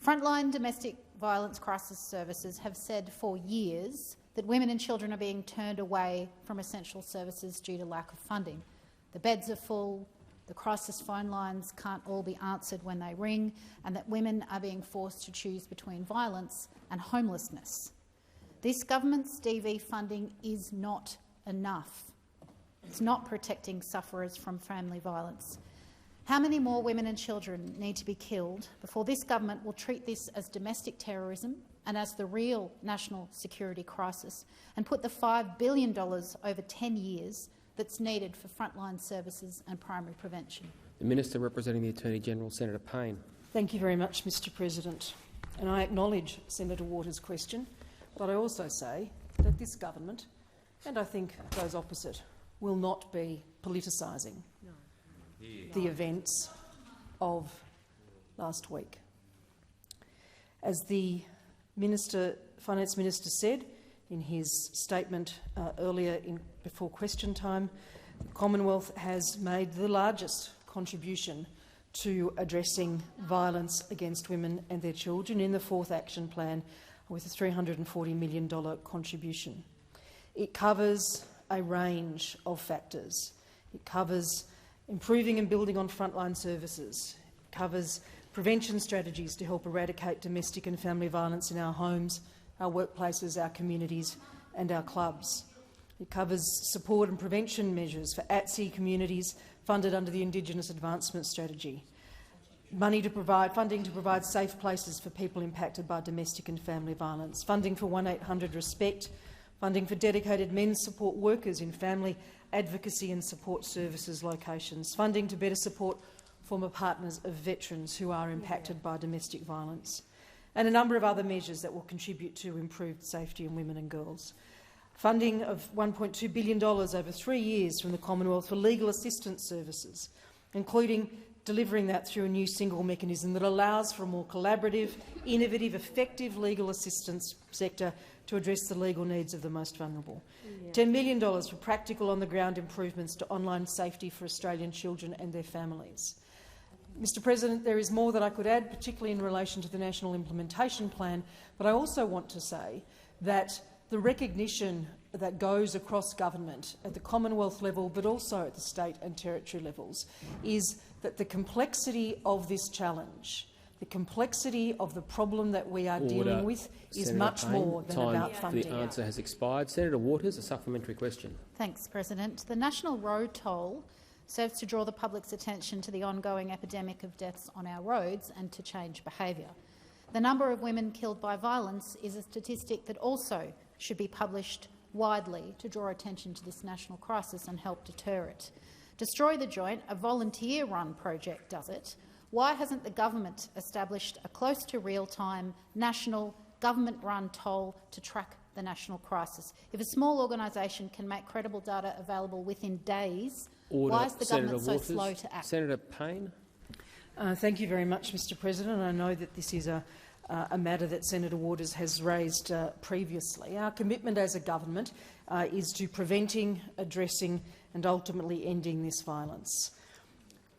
Frontline domestic violence crisis services have said for years that women and children are being turned away from essential services due to lack of funding. The beds are full, the crisis phone lines can't all be answered when they ring, and that women are being forced to choose between violence and homelessness. This government's DV funding is not enough. It's not protecting sufferers from family violence. How many more women and children need to be killed before this government will treat this as domestic terrorism and as the real national security crisis and put the $5 billion over 10 years that's needed for frontline services and primary prevention? The Minister representing the Attorney-General, Senator Payne. Thank you very much, Mr President. And I acknowledge Senator Waters' question, but I also say that this government, and I think those opposite, will not be politicising the events of last week. As the Finance Minister said in his statement earlier before question time, the Commonwealth has made the largest contribution to addressing violence against women and their children in the 4th Action Plan with a $340 million contribution. It covers a range of factors. It covers improving and building on frontline services. It covers prevention strategies to help eradicate domestic and family violence in our homes, our workplaces, our communities and our clubs. It covers support and prevention measures for at-sea communities funded under the Indigenous Advancement Strategy, funding to provide safe places for people impacted by domestic and family violence, funding for 1800 RESPECT, funding for dedicated men's support workers in family advocacy and support services locations, funding to better support former partners of veterans who are impacted by domestic violence, and a number of other measures that will contribute to improved safety in women and girls. Funding of $1.2 billion over 3 years from the Commonwealth for legal assistance services, including delivering that through a new single mechanism that allows for a more collaborative, innovative, effective legal assistance sector to address the legal needs of the most vulnerable. $10 million for practical on-the-ground improvements to online safety for Australian children and their families. Mr President, there is more that I could add, particularly in relation to the National Implementation Plan, but I also want to say that the recognition that goes across government at the Commonwealth level, but also at the state and territory levels, is that the complexity of this challenge, the complexity of the problem that we are dealing with is Senator much Payne, more than about funding. The answer has expired. Senator Waters, a supplementary question. Thanks, President. The national road toll serves to draw the public's attention to the ongoing epidemic of deaths on our roads and to change behaviour. The number of women killed by violence is a statistic that also should be published widely to draw attention to this national crisis and help deter it. Destroy the Joint, a volunteer-run project, does it. Why hasn't the government established a close to real-time national government-run toll to track the national crisis? If a small organisation can make credible data available within days, why is the government so slow to act? Senator Payne. Thank you very much, Mr President. I know that this is a matter that Senator Waters has raised previously. Our commitment as a government is to preventing, addressing and ultimately ending this violence.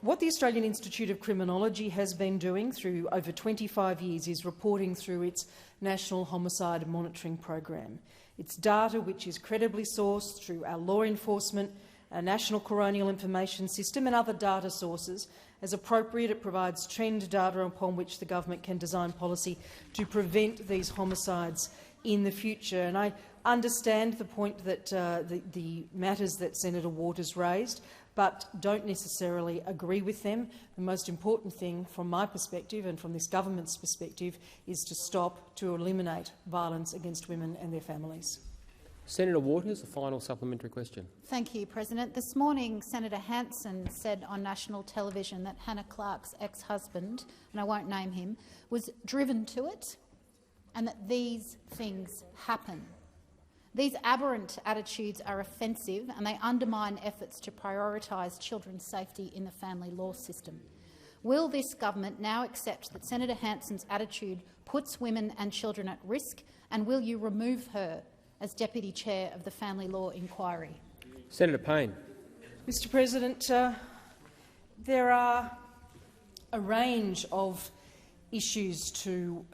What the Australian Institute of Criminology has been doing through over 25 years is reporting through its National Homicide Monitoring Program. It's data which is credibly sourced through our law enforcement, our National Coronial Information System and other data sources. As appropriate, it provides trend data upon which the government can design policy to prevent these homicides in the future. And I understand the point that the matters that Senator Waters raised, but don't necessarily agree with them. The most important thing from my perspective and from this government's perspective is to stop, to eliminate violence against women and their families. Senator Waters, a final supplementary question. Thank you, President. This morning, Senator Hanson said on national television that Hannah Clark's ex-husband, and I won't name him, was driven to it and that these things happen. These aberrant attitudes are offensive and they undermine efforts to prioritise children's safety in the family law system. Will this government now accept that Senator Hanson's attitude puts women and children at risk, and will you remove her as Deputy Chair of the Family Law Inquiry? Senator Payne. Mr President, there are a range of issues to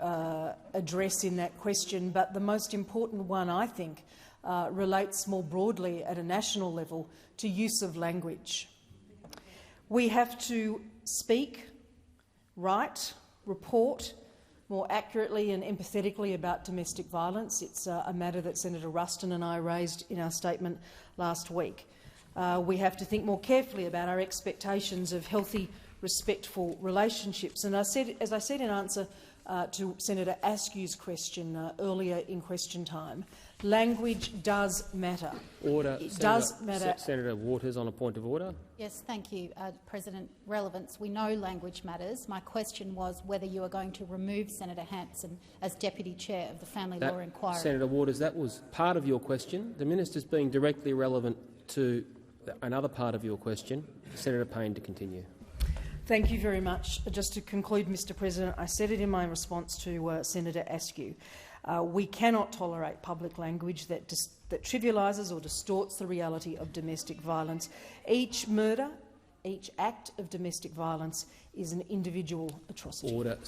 address in that question, but the most important one, I think, relates more broadly at a national level to use of language. We have to speak, write, report more accurately and empathetically about domestic violence. It's a matter that Senator Ruston and I raised in our statement last week. We have to think more carefully about our expectations of healthy, respectful relationships. And as I said in answer to Senator Askew's question earlier in question time, language does matter. Order. It does matter. Senator Waters on a point of order. Yes, thank you, President. Relevance. We know language matters. My question was whether you are going to remove Senator Hanson as Deputy Chair of the Family Law Inquiry. Senator Waters, that was part of your question. The minister's being directly relevant to another part of your question. Senator Payne to continue. Thank you very much. Just to conclude, Mr President, I said it in my response to Senator Askew. We cannot tolerate public language that trivialises or distorts the reality of domestic violence. Each murder, each act of domestic violence is an individual atrocity. Order.